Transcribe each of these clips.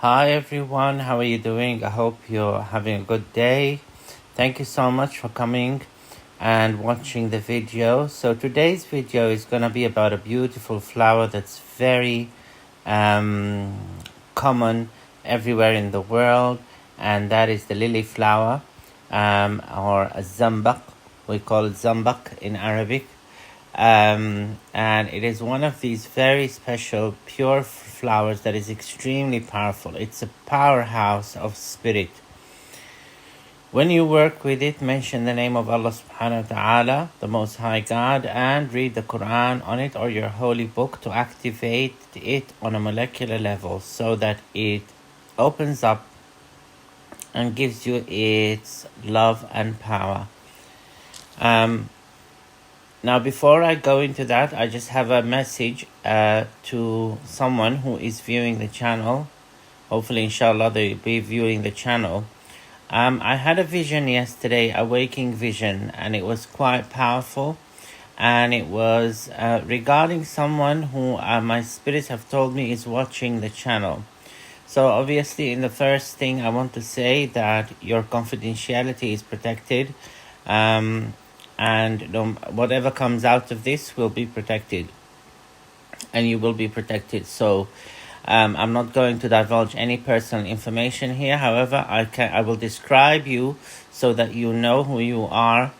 Hi everyone, how are you doing? I hope you're having a good day. Thank you so much for coming and watching the video. So today's video is going to be about a beautiful flower that's very um, common everywhere in the world, and that is the lily flower, or a zambak. We call it zambak in Arabic. And it is one of these very special pure flowers that is extremely powerful. It's a powerhouse of spirit. When you work with it, mention the name of Allah subhanahu wa ta'ala, the Most High God, and read the Quran on it or your holy book to activate it on a molecular level so that it opens up and gives you its love and power. Now, before I go into that, I just have a message to someone who is viewing the channel. Hopefully, inshallah, they'll be viewing the channel. I had a vision yesterday, a waking vision, and it was quite powerful. And it was regarding someone who my spirits have told me is watching the channel. So obviously, in the first thing, I want to say that your confidentiality is protected. And whatever comes out of this will be protected, and you will be protected. So I'm not going to divulge any personal information here. However, I will describe you so that you know who you are,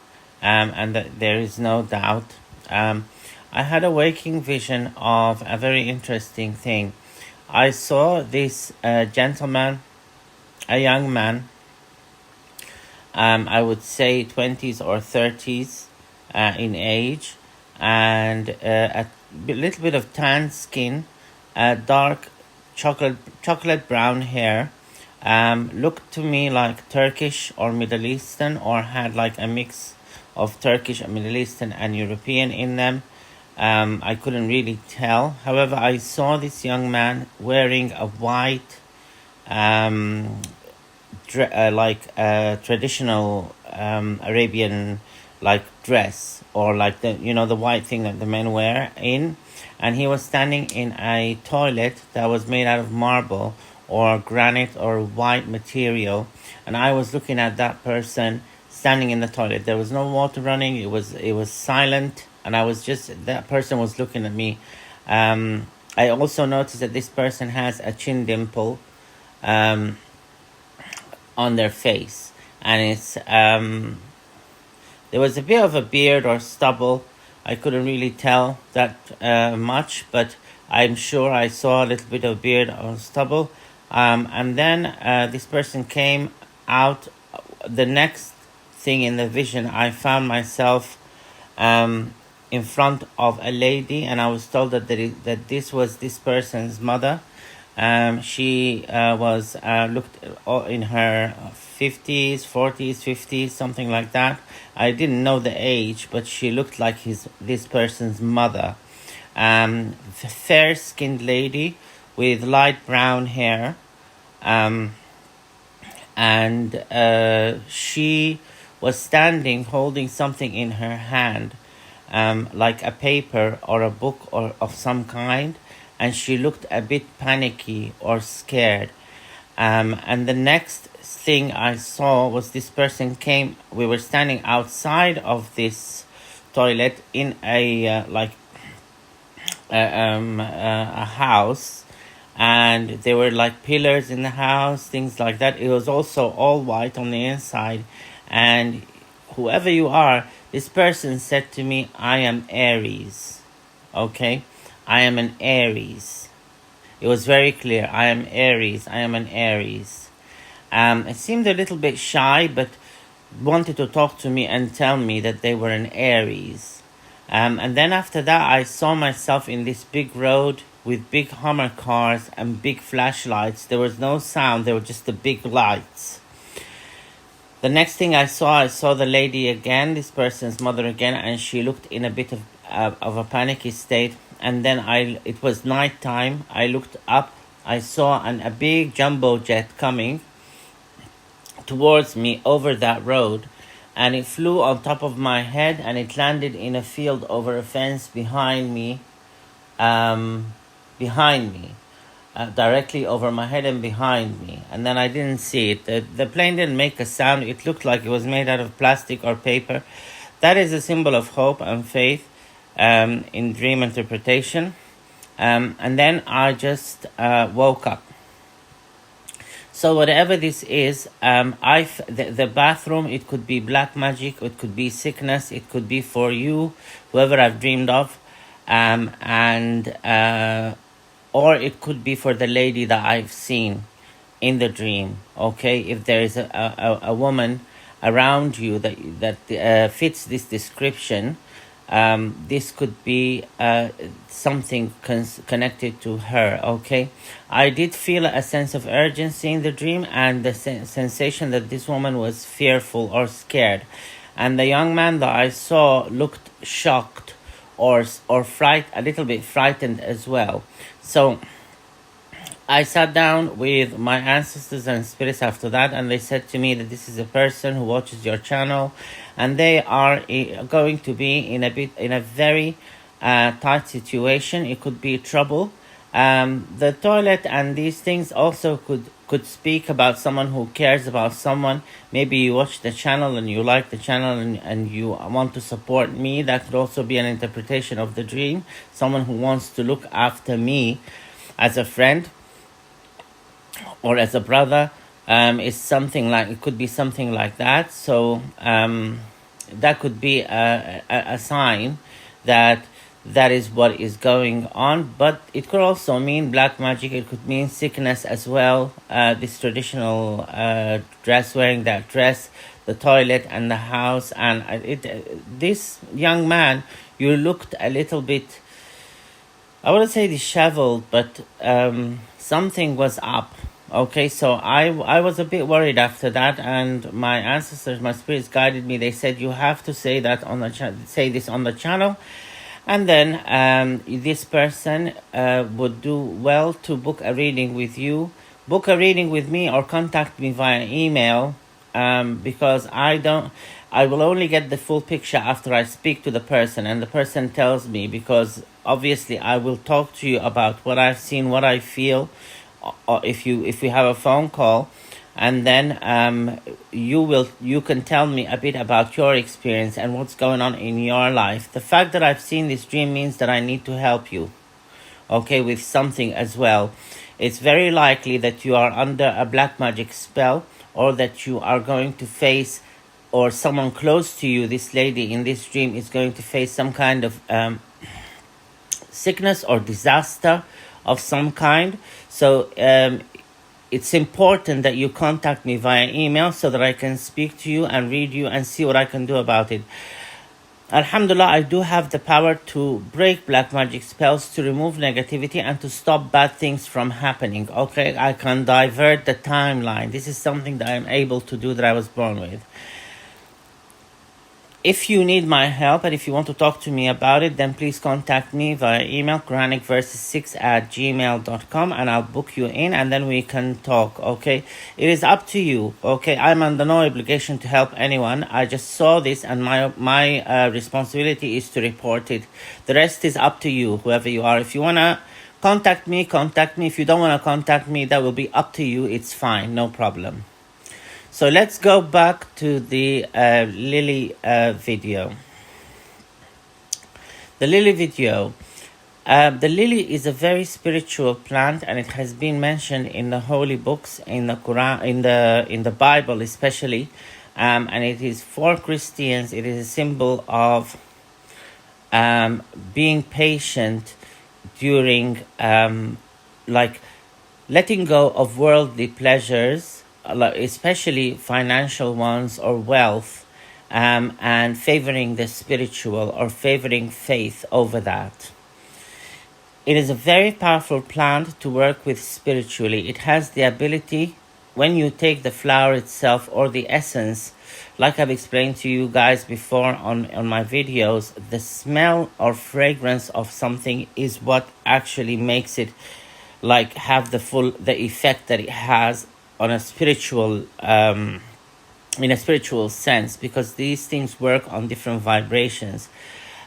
and that there is no doubt. I had a waking vision of a very interesting thing. I saw this gentleman, a young man, I would say 20s or 30s in age, and a little bit of tan skin, dark chocolate brown hair. Looked to me like Turkish or Middle Eastern, or had like a mix of Turkish, Middle Eastern, and European in them. I couldn't really tell. However, I saw this young man wearing a white traditional Arabian like dress, or like the white thing that the men wear in, and he was standing in a toilet that was made out of marble or granite or white material, and I was looking at that person standing in the toilet. There was no water running. It was silent, and that person was looking at me. I also noticed that this person has a chin dimple on their face, and it's there was a bit of a beard or stubble. I couldn't really tell that much, but I'm sure I saw a little bit of beard or stubble. And then this person came out. The next thing in the vision, I found myself in front of a lady, and I was told that this was this person's mother. She was looked in her 50s, 40s, 50s, something like that. I didn't know the age, but she looked like this person's mother. Fair-skinned lady with light brown hair. And she was standing holding something in her hand, like a paper or a book or of some kind, and she looked a bit panicky or scared. And the next thing I saw was this person came. We were standing outside of this toilet in a house, and there were like pillars in the house, things like that. It was also all white on the inside, and whoever you are, this person said to me, "I am Aries." Okay, I am an Aries. It was very clear. I am Aries. I am an Aries. It seemed a little bit shy, but wanted to talk to me and tell me that they were an Aries. And then after that, I saw myself in this big road with big Hummer cars and big flashlights. There was no sound. There were just the big lights. The next thing I saw the lady again, this person's mother again, and she looked in a bit of a panicky state. And then it was nighttime. I looked up. I saw a big jumbo jet coming towards me over that road, and it flew on top of my head, and it landed in a field over a fence behind me. directly over my head and behind me, and then I didn't see it. The plane didn't make a sound. It looked like it was made out of plastic or paper. That is a symbol of hope and faith in dream interpretation. And then I just woke up. So whatever this is, the bathroom, it could be black magic, it could be sickness, it could be for you, whoever I've dreamed of, and or it could be for the lady that I've seen in the dream. Okay, if there is a woman around you that fits this description, this could be something connected to her. Okay, I did feel a sense of urgency in the dream, and the sensation that this woman was fearful or scared, and the young man that I saw looked shocked or a little bit frightened as well. So I sat down with my ancestors and spirits after that, and they said to me that this is a person who watches your channel, and they are going to be in a very tight situation. It could be trouble. The toilet and these things also could speak about someone who cares about someone. Maybe you watch the channel and you like the channel and you want to support me. That could also be an interpretation of the dream. Someone who wants to look after me as a friend or as a brother. Is something like, it could be something like that. So that could be a sign that is what is going on. But it could also mean black magic. It could mean sickness as well. This traditional dress, wearing that dress, the toilet and the house. And this young man, you looked a little bit, I wouldn't say disheveled, but something was up. Okay, so I was a bit worried after that, and my ancestors, my spirits guided me. They said you have to say that on the say this on the channel, and then this person would do well to book a reading with you, book a reading with me, or contact me via email, because I will only get the full picture after I speak to the person and the person tells me, because obviously I will talk to you about what I've seen, what I feel. Or if we have a phone call, and then you can tell me a bit about your experience and what's going on in your life. The fact that I've seen this dream means that I need to help you, okay, with something as well. It's very likely that you are under a black magic spell, or that you are going to face, or someone close to you, this lady in this dream, is going to face some kind of sickness or disaster of some kind. So it's important that you contact me via email so that I can speak to you and read you and see what I can do about it. Alhamdulillah, I do have the power to break black magic spells, to remove negativity, and to stop bad things from happening. Okay, I can divert the timeline. This is something that I'm able to do, that I was born with. If you need my help and if you want to talk to me about it, then please contact me via email, QuranicVerses6@gmail.com, and I'll book you in, and then we can talk, okay? It is up to you, okay? I'm under no obligation to help anyone. I just saw this, and my responsibility is to report it. The rest is up to you, whoever you are. If you want to contact me, contact me. If you don't want to contact me, that will be up to you. It's fine, no problem. So let's go back to the lily video. The lily video. The lily is a very spiritual plant, and it has been mentioned in the holy books, in the Quran, in the Bible especially, and it is for Christians. It is a symbol of being patient during like letting go of worldly pleasures, especially financial ones or wealth, and favoring the spiritual, or favoring faith over that. It is a very powerful plant to work with spiritually. It has the ability, when you take the flower itself or the essence, like I've explained to you guys before on my videos, the smell or fragrance of something is what actually makes it like have the effect that it has on a spiritual in a spiritual sense, because these things work on different vibrations,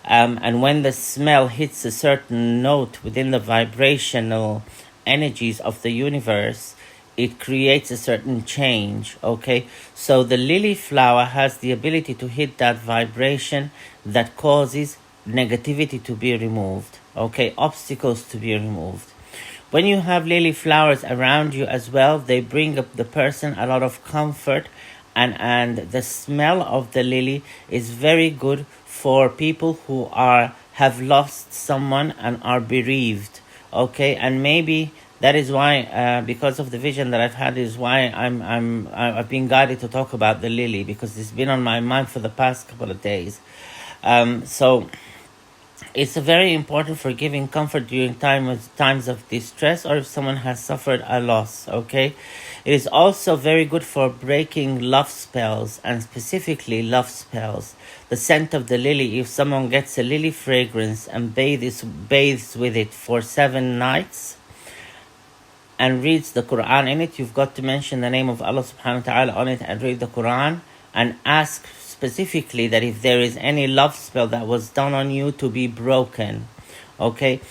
and when the smell hits a certain note within the vibrational energies of the universe, it creates a certain change, okay? So the lily flower has the ability to hit that vibration that causes negativity to be removed, okay? Obstacles to be removed. When you have lily flowers around you as well, they bring up the person a lot of comfort, and the smell of the lily is very good for people who have lost someone and are bereaved, okay? And maybe that is why, because of the vision that I've had, is why I've been guided to talk about the lily, because it's been on my mind for the past couple of days. So it's very important for giving comfort during times of distress, or if someone has suffered a loss, okay? It is also very good for breaking love spells, and specifically love spells. The scent of the lily, if someone gets a lily fragrance and bathes with it for 7 nights and reads the Quran in it, you've got to mention the name of Allah subhanahu wa ta'ala on it and read the Quran, and ask specifically that if there is any love spell that was done on you to be broken, okay?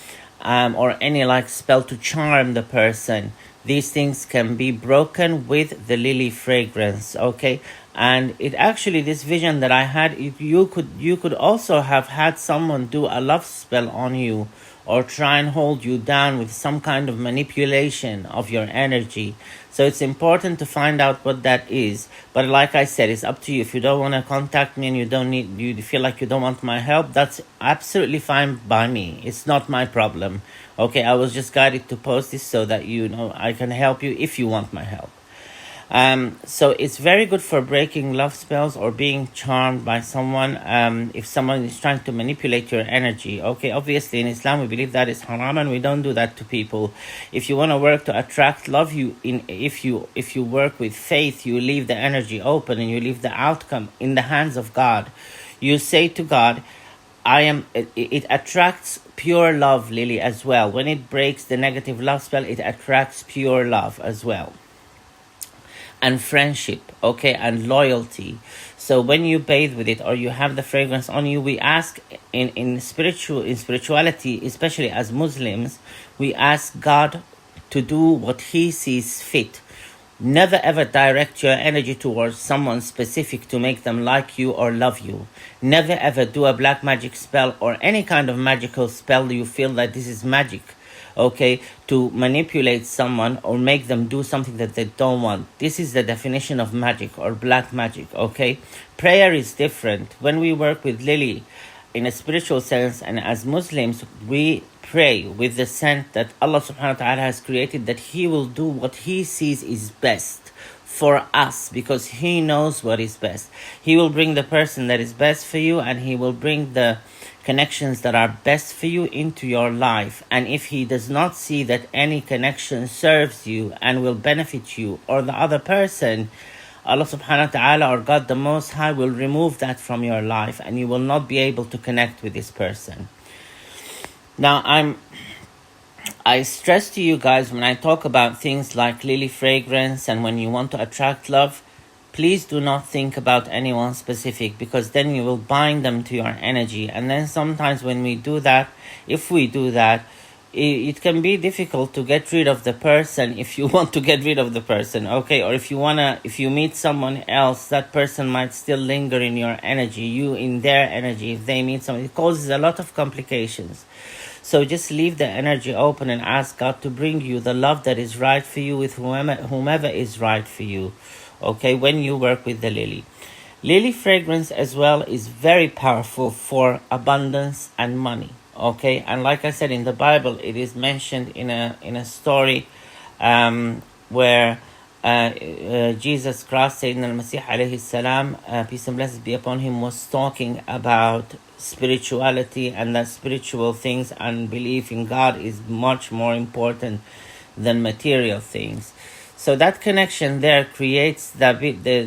Or any like spell to charm the person, these things can be broken with the lily fragrance, okay? And it actually, this vision that I had, you could also have had someone do a love spell on you, or try and hold you down with some kind of manipulation of your energy. So it's important to find out what that is. But like I said, it's up to you. If you don't want to contact me and you feel like you don't want my help, that's absolutely fine by me. It's not my problem. Okay, I was just guided to post this so that I can help you if you want my help. So it's very good for breaking love spells or being charmed by someone, if someone is trying to manipulate your energy. Okay, obviously in Islam we believe that is haram, and we don't do that to people. If you want to work to attract love, if you work with faith, you leave the energy open and you leave the outcome in the hands of God. You say to God, it attracts pure love, Lily, as well. When it breaks the negative love spell, it attracts pure love as well, and friendship, okay, and loyalty. So when you bathe with it or you have the fragrance on you, we ask in spirituality, especially as Muslims, we ask God to do what He sees fit. Never ever direct your energy towards someone specific to make them like you or love you. Never ever do a black magic spell or any kind of magical spell you feel that this is magic, okay, to manipulate someone or make them do something that they don't want. This is the definition of magic or black magic, okay? Prayer is different. When we work with Lily in a spiritual sense, and as Muslims, we pray with the scent that Allah subhanahu wa ta'ala has created, that He will do what He sees is best for us, because He knows what is best. He will bring the person that is best for you, and He will bring the connections that are best for you into your life. And if He does not see that any connection serves you and will benefit you or the other person, Allah subhanahu wa ta'ala, or God the Most High, will remove that from your life, and you will not be able to connect with this person. Now, I stress to you guys, when I talk about things like lily fragrance and when you want to attract love, please do not think about anyone specific, because then you will bind them to your energy. And then sometimes when we do that, if we do that, it can be difficult to get rid of the person if you want to get rid of the person, okay? Or if you meet someone else, that person might still linger in your energy, you in their energy. If they meet someone, it causes a lot of complications. So just leave the energy open and ask God to bring you the love that is right for you with whomever is right for you, okay, when you work with the lily. Lily fragrance as well is very powerful for abundance and money, okay? And like I said, in the Bible, it is mentioned in a story where Jesus Christ, Sayyidina al-Masih alayhi salam, peace and blessings be upon him, was talking about spirituality, and that spiritual things and belief in God is much more important than material things. So that connection there creates the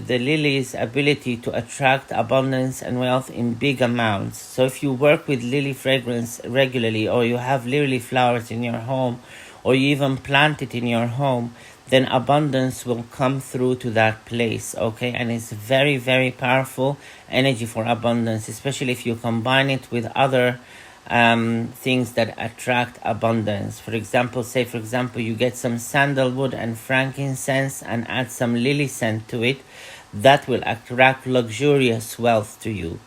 lily's ability to attract abundance and wealth in big amounts. So if you work with lily fragrance regularly, or you have lily flowers in your home, or you even plant it in your home, then abundance will come through to that place, okay? And it's very, very powerful energy for abundance, especially if you combine it with other things that attract abundance. For example, you get some sandalwood and frankincense and add some lily scent to it. That will attract luxurious wealth to you.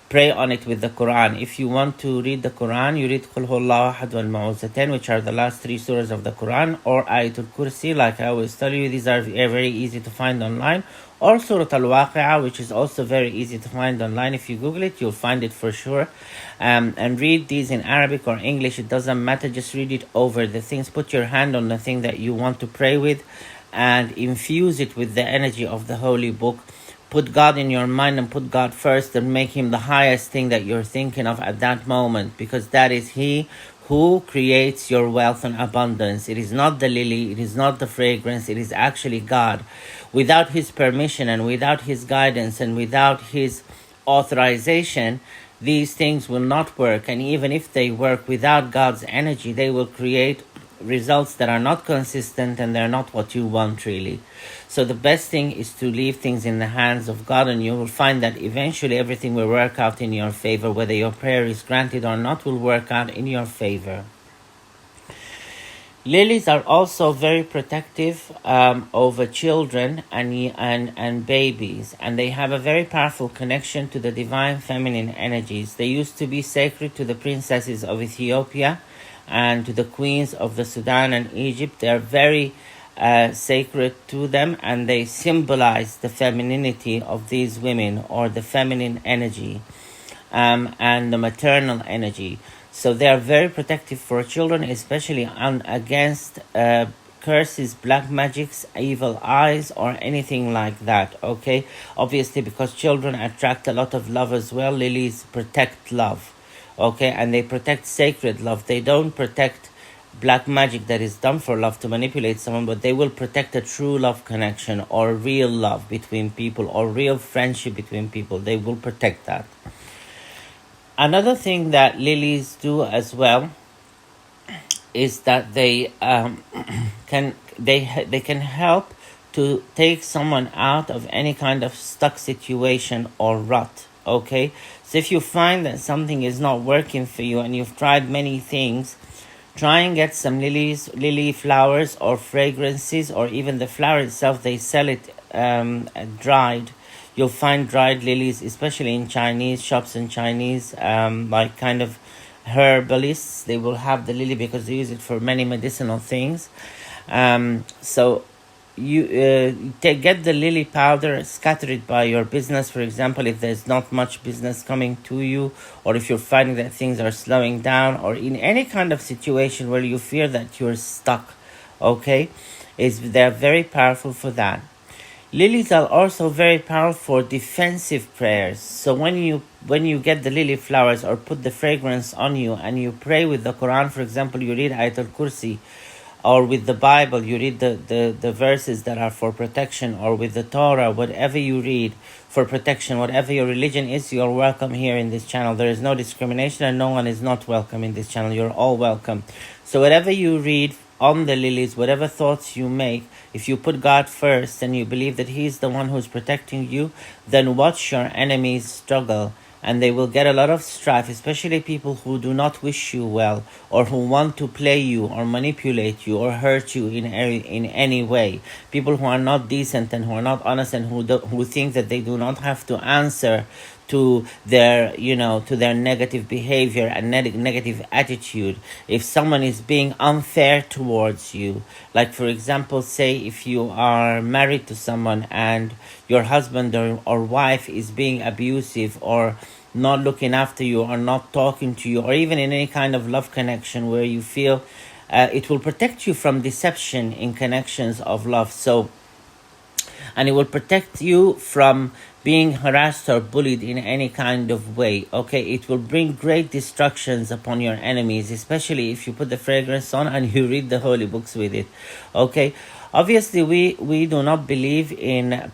Pray on it with the Quran. If you want to read the Quran, you read Qul Huwallahu Ahad wal Ma'uzatain, which are the last 3 surahs of the Quran, or Ayatul Kursi, like I always tell you. These are very easy to find online. Or Surah Al-Waqi'ah, which is also very easy to find online. If you Google it, you'll find it for sure. And read these in Arabic or English. It doesn't matter. Just read it over the things. Put your hand on the thing that you want to pray with and infuse it with the energy of the Holy Book. Put God in your mind and put God first and make him the highest thing that you're thinking of at that moment, because that is he who creates your wealth and abundance. It is not the lily, it is not the fragrance, it is actually God. Without his permission and without his guidance and without his authorization, these things will not work. And even if they work without God's energy, they will create results that are not consistent and they're not what you want really. So the best thing is to leave things in the hands of God, and you will find that eventually everything will work out in your favor. Whether your prayer is granted or not will work out in your favor. Lilies are also very protective over children and babies, and they have a very powerful connection to the divine feminine energies. They used to be sacred to the princesses of Ethiopia and to the queens of the Sudan and Egypt. They are very sacred to them, and they symbolize the femininity of these women, or the feminine energy and the maternal energy. So they are very protective for children, especially against curses, black magics, evil eyes, or anything like that. Okay, obviously, because children attract a lot of love as well. Lilies protect love. Okay, and they protect sacred love. They don't protect black magic that is done for love to manipulate someone, but they will protect a true love connection or real love between people or real friendship between people. They will protect that. Another thing that lilies do as well is that they can help to take someone out of any kind of stuck situation or rut. Okay, so if you find that something is not working for you and you've tried many things, try and get some lily flowers or fragrances, or even the flower itself. They sell it dried. You'll find dried lilies, especially in Chinese shops and Chinese like kind of herbalists. They will have the lily because they use it for many medicinal things. So you get the lily powder, scatter it by your business. For example, if there's not much business coming to you, or if you're finding that things are slowing down, or in any kind of situation where you fear that you're stuck, okay, they're very powerful for that. Lilies are also very powerful for defensive prayers. So when you get the lily flowers or put the fragrance on you and you pray with the Quran, for example, you read Ayatul Kursi, or with the Bible, you read the verses that are for protection, or with the Torah, whatever you read for protection, whatever your religion is, you're welcome here in this channel. There is no discrimination and no one is not welcome in this channel. You're all welcome. So whatever you read on the lilies, whatever thoughts you make, if you put God first and you believe that He's the one who's protecting you, then watch your enemies struggle, and they will get a lot of strife, especially people who do not wish you well, or who want to play you or manipulate you or hurt you in any way. People who are not decent and who are not honest, and who think that they do not have to answer to their negative behavior and negative attitude. If someone is being unfair towards you, like for example, say if you are married to someone and your husband or wife is being abusive or not looking after you or not talking to you, or even in any kind of love connection where you feel it will protect you from deception in connections of love. And it will protect you from being harassed or bullied in any kind of way. Okay, it will bring great destructions upon your enemies, especially if you put the fragrance on and you read the holy books with it. Okay, obviously we do not believe in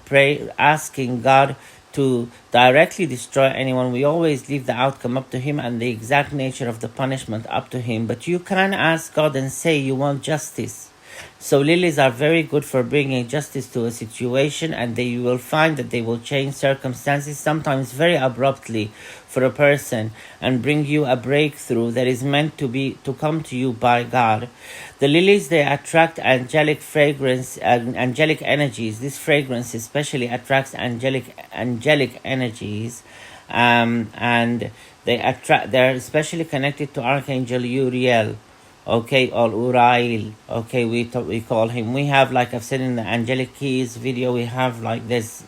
asking God to directly destroy anyone. We always leave the outcome up to Him and the exact nature of the punishment up to Him. But you can ask God and say you want justice. So lilies are very good for bringing justice to a situation, and you will find that they will change circumstances, sometimes very abruptly, for a person, and bring you a breakthrough that is meant to come to you by God. The lilies, they attract angelic fragrance and angelic energies. This fragrance especially attracts angelic energies, and they're especially connected to Archangel Uriel, okay, or Uriel, okay, we call him. We have, like I've said in the angelic keys video, we have like this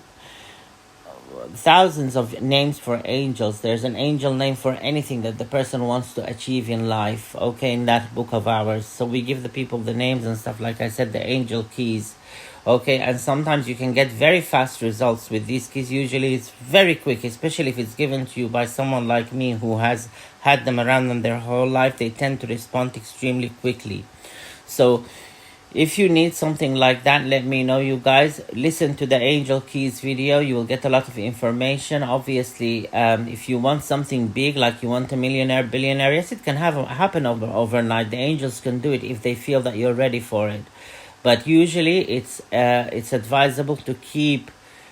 thousands of names for angels. There's an angel name for anything that the person wants to achieve in life, okay, in that book of ours. So we give the people the names and stuff, like I said, the angel keys, okay. And sometimes you can get very fast results with these keys. Usually it's very quick, especially if it's given to you by someone like me who has had them around them their whole life. They tend to respond extremely quickly. So if you need something like that, let me know, you guys. Listen to the Angel Keys video. You will get a lot of information. Obviously, if you want something big, like you want a millionaire, billionaire, yes, it can happen overnight. The angels can do it if they feel that you're ready for it. But usually it's advisable to keep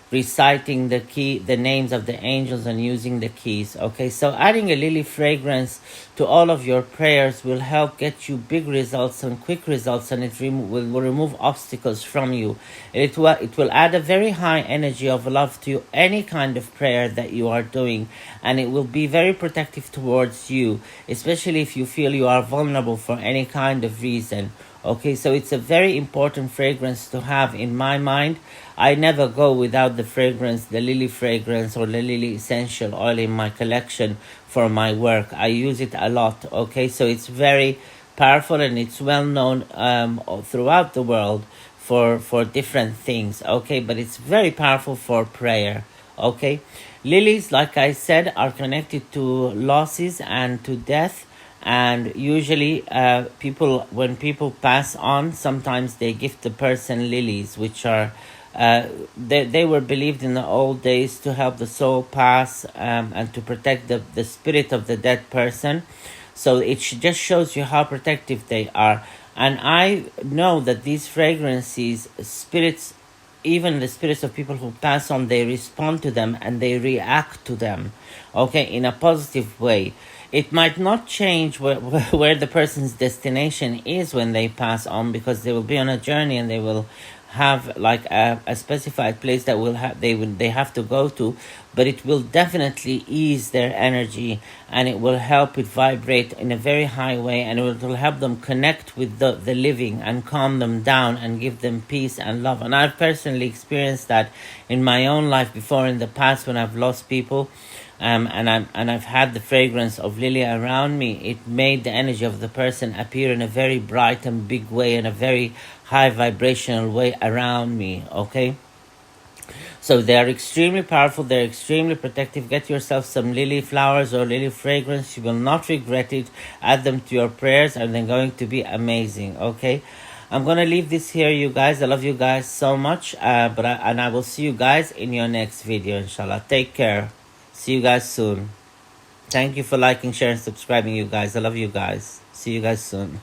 reciting the names of the angels and using the keys, okay. So adding a lily fragrance to all of your prayers will help get you big results and quick results, and it will remove obstacles from you. It will add a very high energy of love to any kind of prayer that you are doing, and it will be very protective towards you, especially if you feel you are vulnerable for any kind of reason. Okay, so it's a very important fragrance to have in my mind. I never go without the fragrance, the lily fragrance or the lily essential oil in my collection for my work. I use it a lot, okay? So it's very powerful, and it's well known throughout the world for different things, okay? But it's very powerful for prayer, okay? Lilies, like I said, are connected to losses and to death. And usually when people pass on, sometimes they gift the person lilies, which are they were believed in the old days to help the soul pass, and to protect the spirit of the dead person. So it just shows you how protective they are. And I know that these fragrances, spirits, even the spirits of people who pass on, they respond to them and they react to them, okay, in a positive way. It might not change where the person's destination is when they pass on, because they will be on a journey and they will have like a specified place that they have to go to, but it will definitely ease their energy, and it will help it vibrate in a very high way, and it will help them connect with the living and calm them down and give them peace and love. And I've personally experienced that in my own life before, in the past, when I've lost people. And I've had the fragrance of lily around me. It made the energy of the person appear in a very bright and big way, in a very high vibrational way around me, okay. So they are extremely powerful. They're extremely protective. Get yourself some lily flowers or lily fragrance. You will not regret it. Add them to your prayers, and they're going to be amazing, okay. I'm gonna leave this here, you guys. I love you guys so much, and I will see you guys in your next video, inshallah. Take care. See you guys soon. Thank you for liking, sharing, subscribing, you guys. I love you guys. See you guys soon.